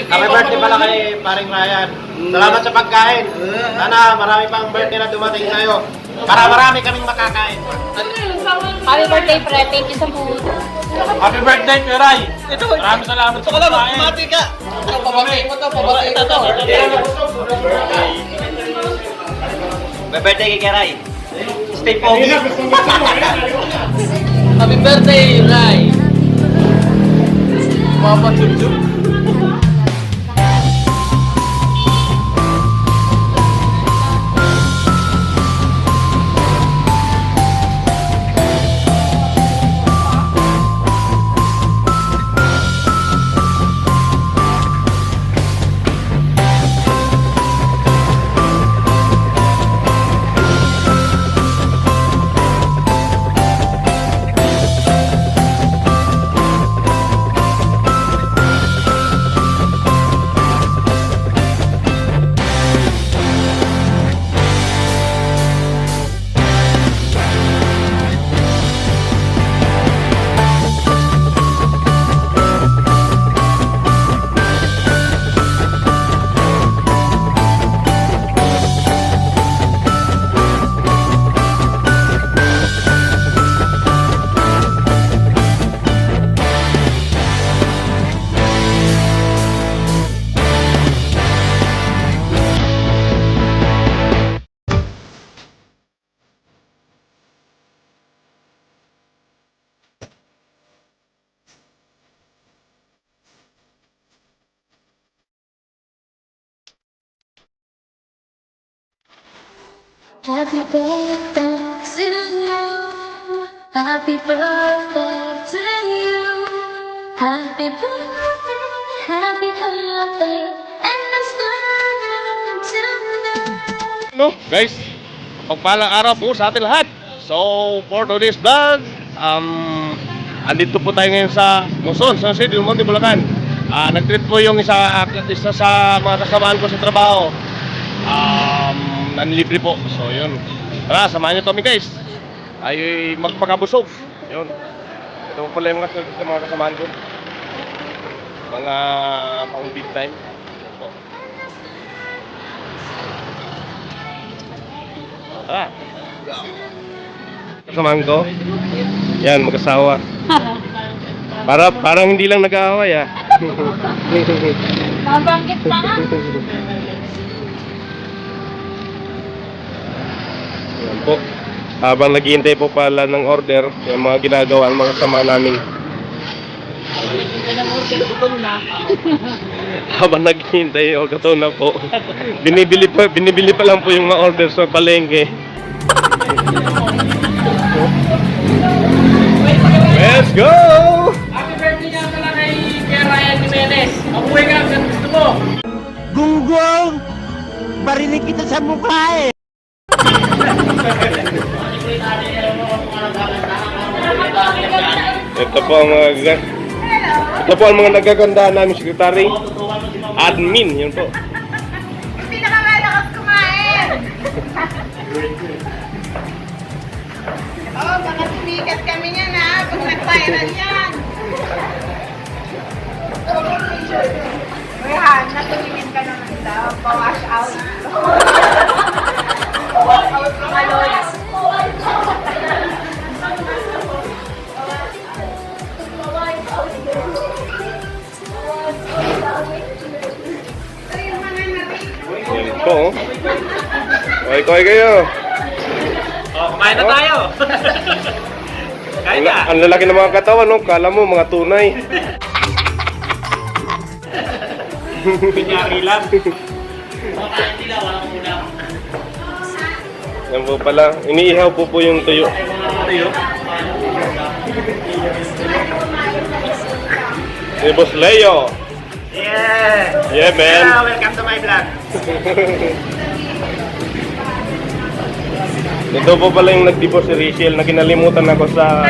Happy birthday pala kay paring Ryan. Salamat sa pagkain. Sana marami pang birthday na dumating sa'yo. Para marami kaming makakain. Happy birthday, pre. Thank you sa food. Happy birthday, Peray. Maraming salamat sa pagkain. Pabati ka. Pabati mo to, pabati mo to. Happy birthday kay Ray. Stay pogi. Happy birthday, Ray. Papa Chuchu. Happy birthday to you. Happy birthday to you. Happy birthday, happy birthday, and let's to you. No, guys, pagpalang araw po sa atin lahat. So, for today's vlog, andito po tayo ngayon sa Luzon, San Jose del Monte, Bulacan. Nag-treat po yung isa sa mga kasamahan ko sa trabaho. Nanlibre po. So, yun. Tara, samahan nyo Tommy guys. Ay magpakabusog. Yun. Ito po pala yung mga kasamahan ko. Mga pang big time. Yun po. Tara. Kasamahan ko. Yan, mag-asawa. Parang hindi lang nag-aaway ah. Mabangkit pa nga. Yan po. Habang naghihintay po pala ng order, yung mga ginagawa ng mga kasama namin. Habang naghihintay, ito na po. Binibili pa lang po yung mga order sa palengke. Let's go! Happy birthday nga pala kay Ryan Jimenez. Mabuhay ka hanggang gusto mo. Gunggong! Barinig kita sa mukha eh! Ito po ang mga nagagandaan namin sekretary. Admin, yun po. Pinakamalakas kumain. Oh, baka tumikat kami niyan ha, pag nag-viral yan. Uy, Hannah, tumingin ka naman daw. Pa-wash out. Pa-wash out mga lola. Yan po. Koy kayo. Oh, kumain na tayo. Kain na. Ang lalaki ng mga katawan, no? Kala mo mga tunay. Pinyari lang. Yan po pala. Iniihaw po yung tuyo. Tayo. Si Boss Leo. Yeah. Yeah, man. Hello, welcome to my vlog. Ito po pala yung nag-divorce si Rachel na kinalimutan ako sa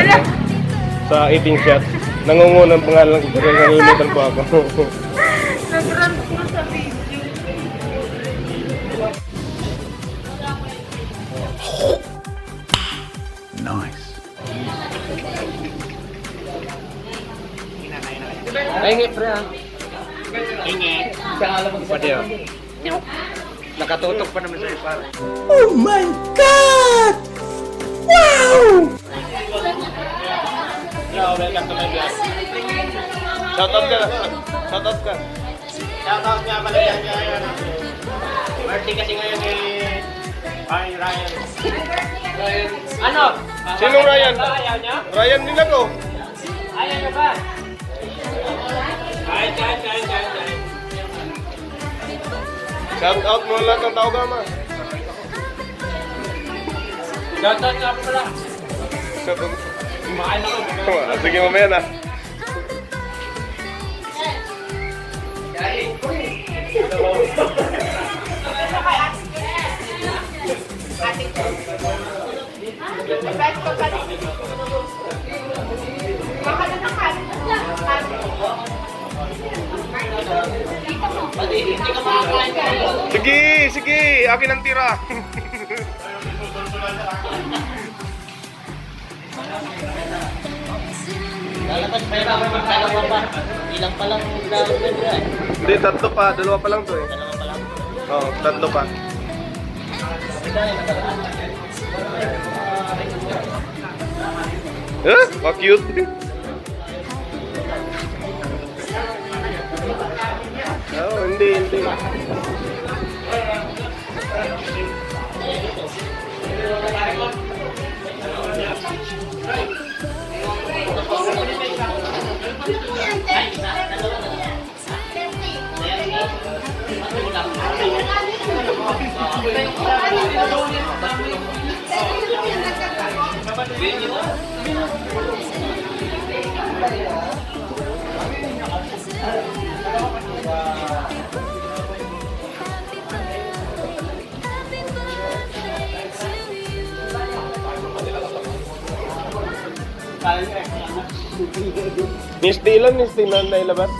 18 shots. Nangungunang pangalan ko kasi nalimutan po ako. Nag-run po sa video. Nice. Ay, pre. Ingi. Pwede yun. Nakatutok pa naman sa'yo, pare. Oh my God! Wow! Hello, welcome to my vlog. Shoutout ka. Shoutout ka. Shoutout nga pala dyan ngayon. Birthday kasi ngayon ni Ryan. Ano? Sinong Ryan? Ayaw niya? Ryan nila ko. Ayaw niya ba? Kain. Shoutout mo lahat ng tao gama. Shoutout nga pala. Shoutout. Kumain ako. Sige mamaya na. Sige, akin ang tira. Lalabas pa yung dalawa pa. Ilang pa lang dalawa na eh. Hindi, tatlo pa. Dalawa pa lang to eh. Dalawa pa lang. Oo, tatlo pa. Cute. Hindi. Miss Dylan, Miss Dylan na ilabas?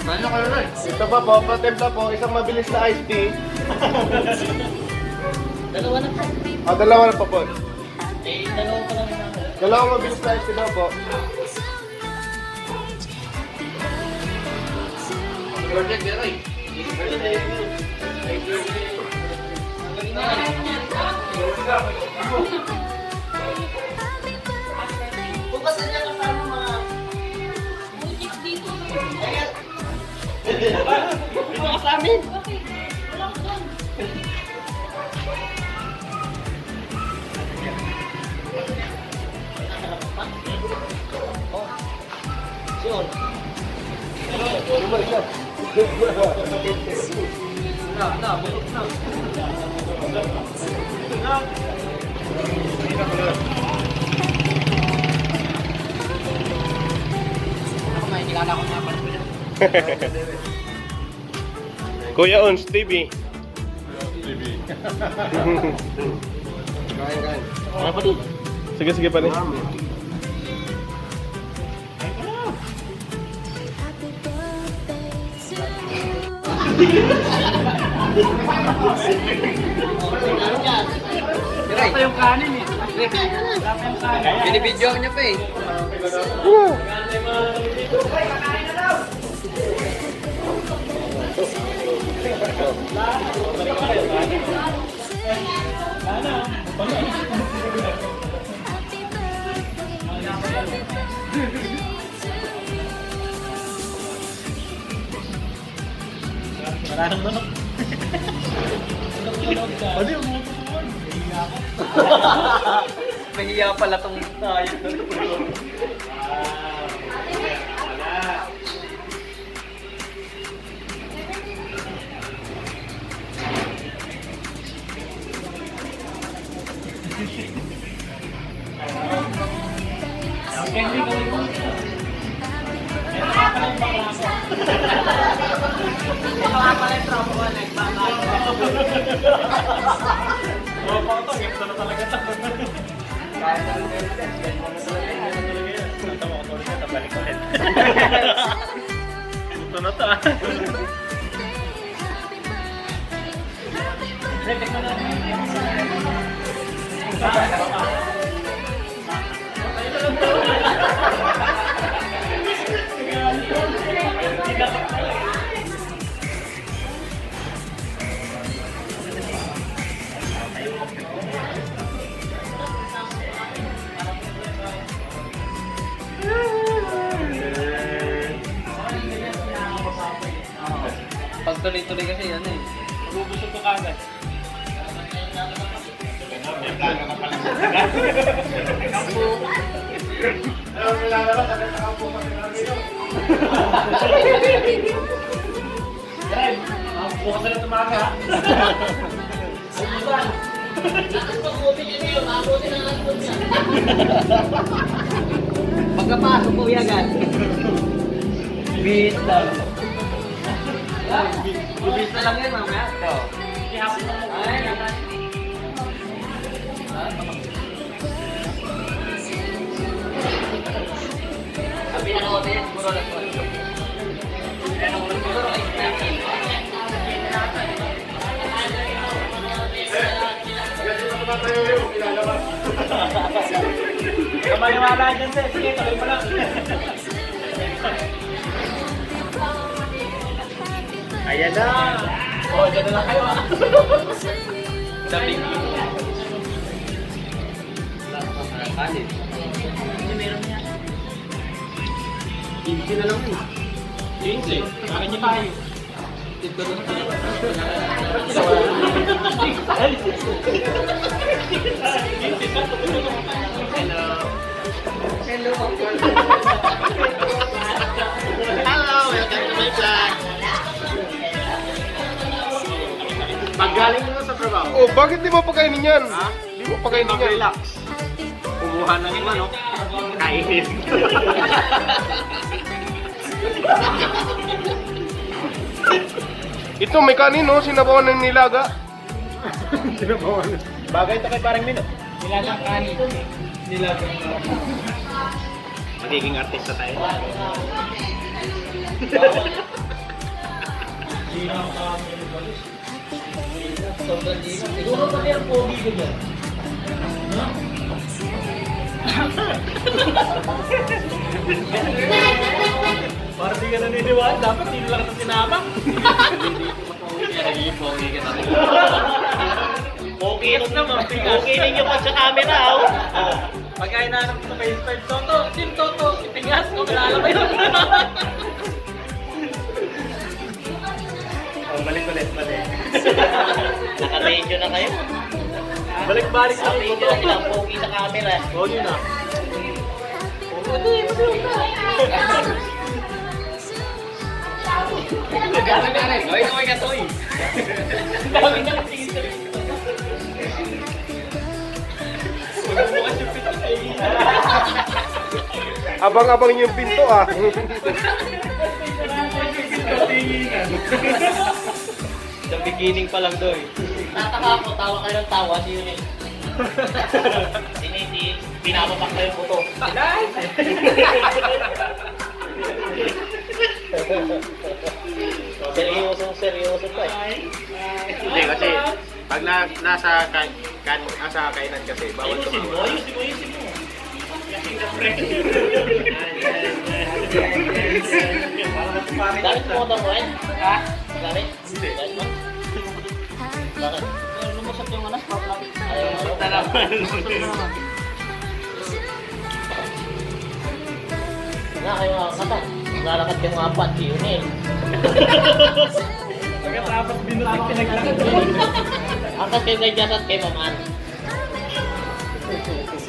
Ano kayo rin? Ito pa po, patimpla po, isang mabilis na iced tea. Dalawa na pa. Dalawa na pa po. Dalawa pa lang. Dalawang mabilis na iced tea daw po. Project Eroy. Bukas na niya kasama mga... Bukas dito. Bukas sa amin. Sure. Kuya Ons, TV. Sige pa rin. Ito yung kanin eh. Binibidyo niya pa eh. Mahiya pala tong tayo. Ito na ta. tuloy-tuloy kasi yan eh. Magubusog ko kagad. Bukas na lang tumaga. Pagkapasok ko yagan. Bihis lang. Bihis na lang yan mamaya. Ay, sabi na ako din, puro lang po. Puro ay snacky. Kamaniwala dyan sir, sige, tuloy mo lang. Ayan na! O, dyan na lang kayo ah. Daming yun. Kanin. Hindi meron niya. 15 na lang yun. 15? Bakit niya tayo? Dito na tayo. Hello. Hello, welcome to my vlog. Paggaling mo sa trabaho, Oh, bakit di mo pakainin yan? ha? Di mo pakainin yan. Mag-relax. Kumuha ng manok, kainin. Ito, may kanin, no? Sinabawan ng nilaga. Bagay ito kay parang Mino. Nilagang kanin. Nilagang kanin. Magiging artista tayo. Ginang kanin. Sobrang ginang. Siguro pati ang pogi ko dyan. Parang di ka naniniwala. Dapat hindi lang ito sinama. Pogi ka naman. Pogi naman. Pogi ninyo pa sa camera. Pagka hinahanap ko sa Facebook, Toto, Team Toto, itingas ko, kilala ba yun? Balik. Naka-radio na kayo. Balik-balik Sa radio na silang pogi sa camera. Pogi na. Gawin ka to eh. Dami na kasi ito. Abang-abang yung pinto, ah. The beginning pa lang doy. Tataka ako, tawa kayo ng tawa, si Yuni. Siniti, pinapapak na yung buto. Seryoso pa eh. Hindi kasi, pag nasa kainan kasi, bawal tumawa. Ayusin mo. Gamit mo ito mo eh? Ha? Gamit? Hindi. Bakit? Lumusot yung anas, ayaw na naman. Wala kayo makakata. Nalakad yung mga apat, yun eh. Pagkatapos binutik pinaglakad. Angkat kayo kay Jazz at kay Maman.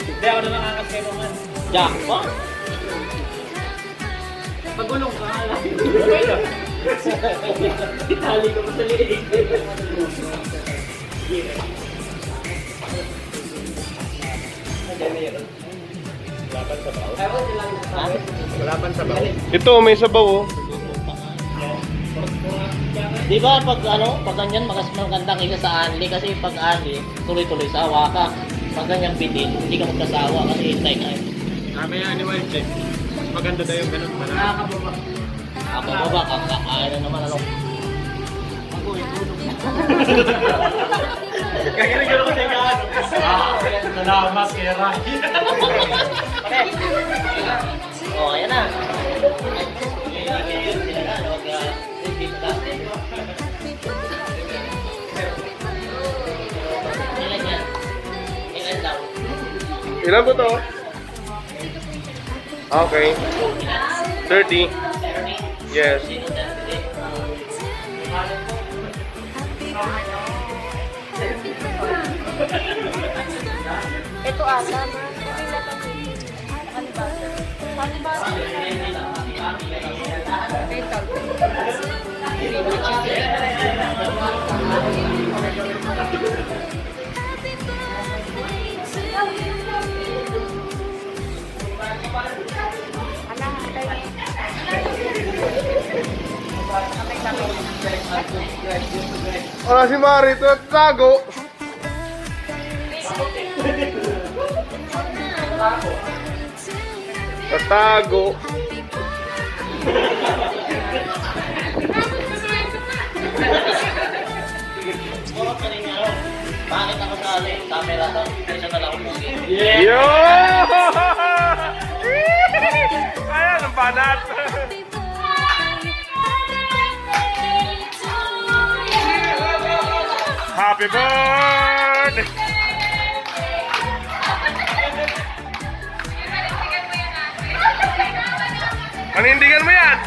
Hindi ako na nakangkas kay Maman. Jack po? Pagulong ka. Itali ko pa sa liig. Laban sa baw. Ha? Laban sa baw. Ito, may sabaw, oh. Di ba pag ganyan mas maganda kaysa sa anli kasi pag anli tuloy-tuloy sawa ka. Pag ganyan bitin, hindi ka magkasawa kasi hintay ka. Sabi nga ni Wild Check, mas maganda daw yung ganun pala. Nakakababa. Ako ba kakain na naman ano? Ako itulog na. Kagano ko siya ano. Salamat kay Rai. Oh, ayan na. Ilan yan? Ilan daw? Ilan po to? Okay. 30. Yes. Sino dyan? Ito ata, ma. Ano ba? Wala si Mari, ito tago. Tatago. Bakit ako sa camera to? Kaysa na lang ako pugi. Yo! Ayan, ang banat. Happy birthday! Panindigan mo yan?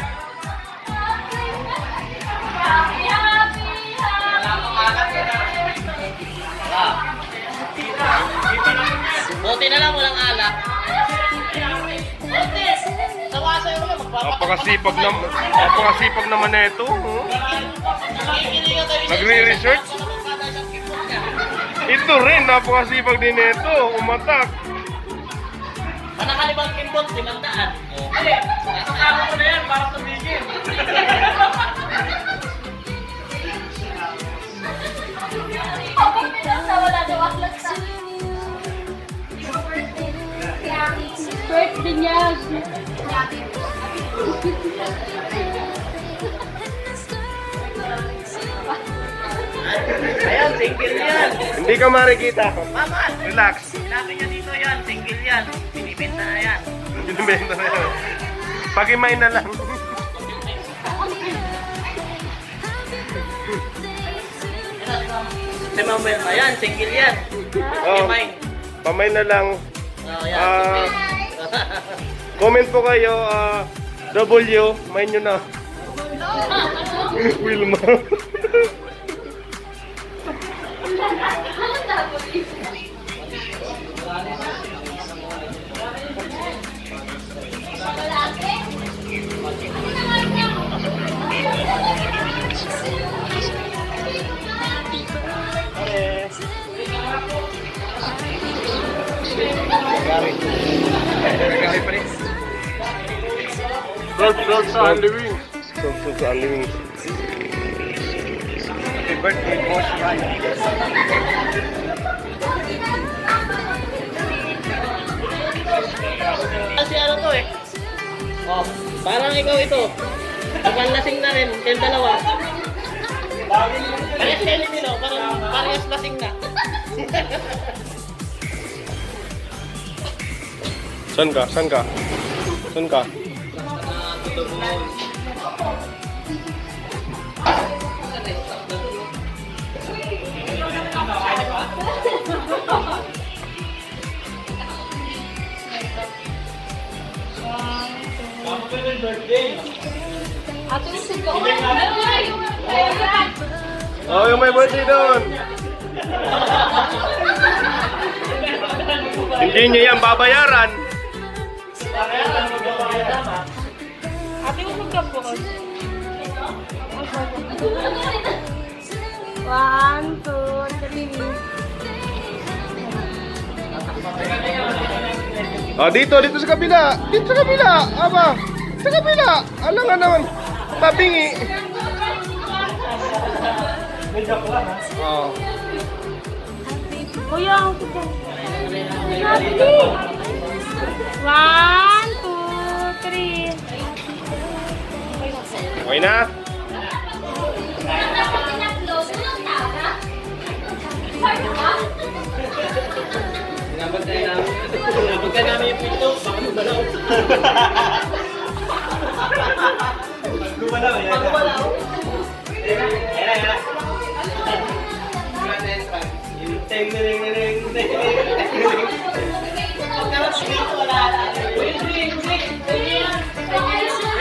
Buti na lang walang alak. Buti! Sawa sa'yo mo, Napakasipag naman na ito. Oh. Nagre-research? Ito rin, napakasipag din ito. Umatak. Panakalibang kimbot, 500. Ay, nakakama mo na yan para tumigil. Birthday niya. Ayan, single yan. Hindi ka marikita. Mama, Relax. sabi niya dito yan, single yan. Binibenta na yan. Binibenta na yan. Pag-imay na lang. Si Ma'am Wel, ayan, single yan. Oh, Mine. pamay na lang. Oh, yan, Ah. single. Comment po kayo. W, may nyo na. Wilma. Frog sa Only Wings. Frog sa Only Wings. Happy birthday, boss. Kasi ano to eh. Oh, parang ikaw ito. Lasing na rin, kayong dalawa. Parehas kayo ni Milo, parehas lasing na. Saan ka? Saan ka? Saan ka? Ate, usig ko. Oh, yung may birthday doon. Hindi niya yan babayaran. Ate, usig ka po. 1, 2, 3. Oh, dito sa kabila. Dito sa kabila. Aba, sa kabila. Alam nga naman. Tabingi. Oh. Kuya, ang kita. 1, 2, 3. Okay na? Pagka namin yung pinto, baka lumalaw. Lumalaw, yan. Lumalaw. Yan. Ting, ting, ting, ting. Pagka pinto, wala.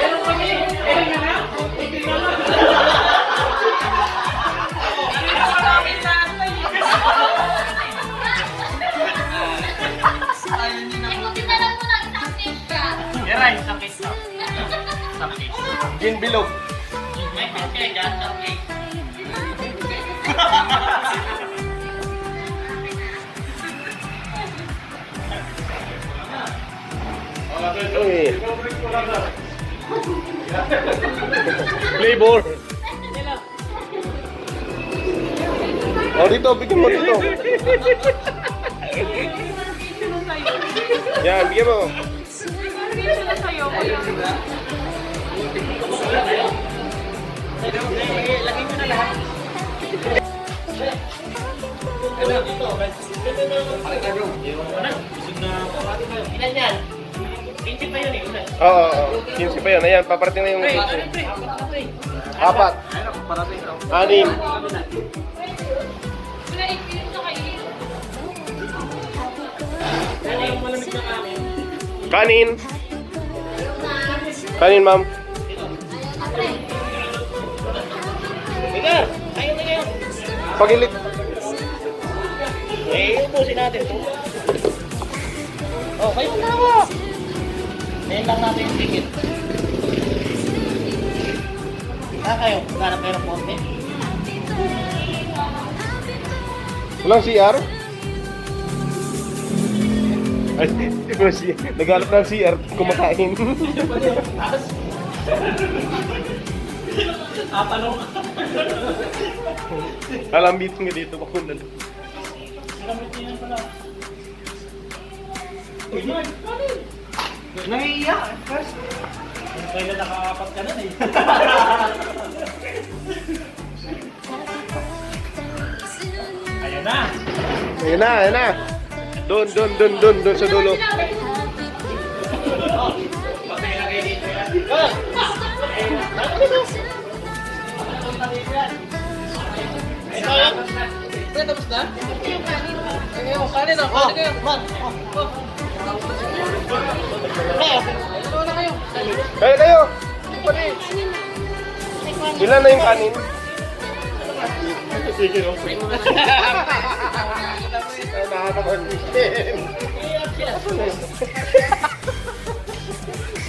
Meron kami. Ray, isang case lang. Isang case. Gin bilog. May peke dyan, isang case. Uy. Flavor. Oh, dito, bigyan mo dito. Yan, bigyan mo. Lagay mo na lahat. Ilan yan? 20 pa yun eh. Oo, oo. 15 pa yun. Ayan, paparating na yung... Apat. Anim. Kanin. Kanin, ma'am. Ika, ayun na kayo. Pagilit. Eh, ubusin natin ito. Oh, kayo na ako. Ngayon lang natin yung ticket. Kayo, maghanap kayo ng konti. Walang CR? Ay, walang CR. Naghanap ng CR, kumakain. Tanong. Alambitin nga dito, pakundan. Nangiiya. Kailan nakakapat ka nun eh. Ayan na. Ayan na, ayan na. Doon sa dulo. Ito yan. Pre, tapos na? Ngayon, kanin na. Kanin kayo. Man. Ano na kayo? Kaya kayo! Pali! Ilan na yung kanin? Sige, okay. Nakakapag-isip.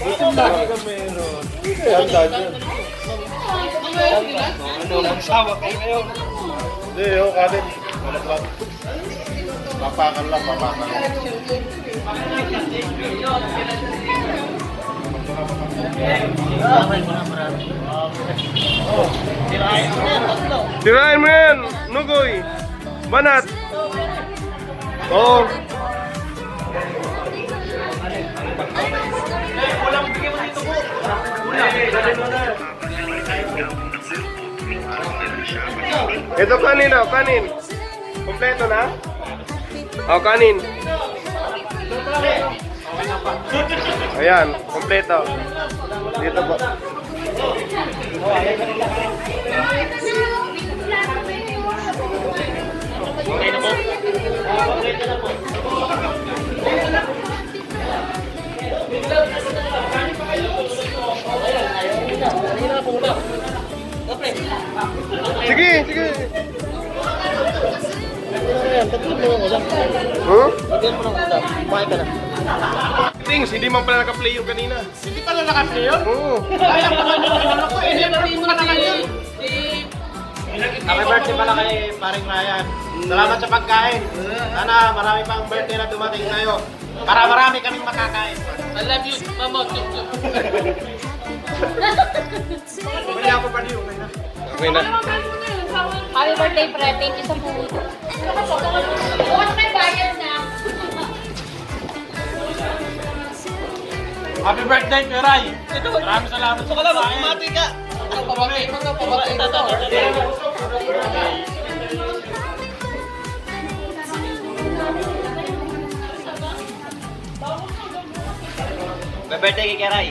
Ang dami ka meron. Ang dami. Ano, magsawa kayo ngayon? Hindi, yung kanin. Walang lang. Papakan lang, papakan. Tirahin mo yan, Nugoy. Banat. Oo. Ito kanin oh, kanin. Kompleto na? Oh, kanin. Ayan, kompleto. Dito po. Okay na po. Okay na po. Sige, sige. Tagpid mo ng ulam. Huh? Tagpid mo ng ulam. Kumain ka na. Things, hindi man pala naka-play yung kanina. Hindi pala naka-play yun? Oo. Kaya pa naman yung ano ko, eh, hindi mo na naman yun. Happy birthday pala kay paring Ryan. Salamat sa pagkain. Sana marami pang birthday na dumating sa'yo. Para marami kaming makakain. I love you, Mama. Bumili ako pa niyo, okay na. Okay na. Happy birthday, pre. Thank you sa food. Bukas may bayad na. Happy birthday, Peray! Maraming salamat sa Wala, magpumati ka. Pabati mo nga, pabati mo. Birthday kay Keray.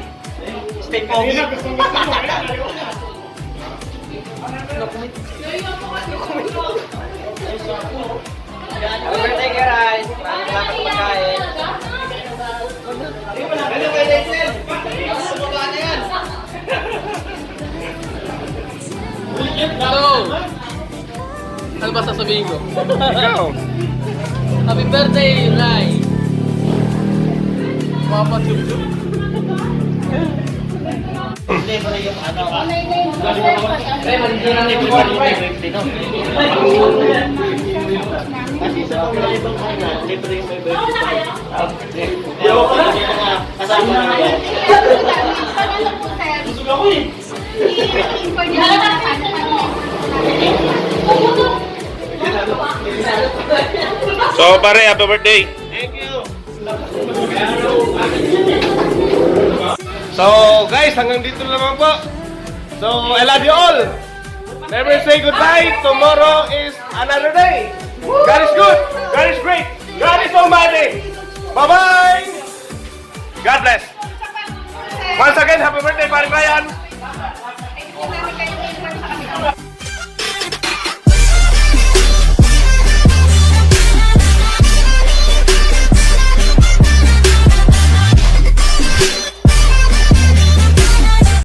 Stay pogi. Happy birthday Keray. Maraming salamat sa pagkain. Ano kay Leslie? Baba na yan. Hello. Ano ba sasabihin ko? Ikaw. Happy birthday, Rai. Papa Chup Chup. yung ano. Pre, Kasi sa mga ibang kanya, libre yung may birthday. Yung kasama nila. So pare, happy birthday. Thank you. So guys, hanggang dito naman po. So I love you all. Never say goodbye. Tomorrow is another day. God is good. God is great. God is almighty. Bye-bye. God bless. Once again, happy birthday, Paring Ryan.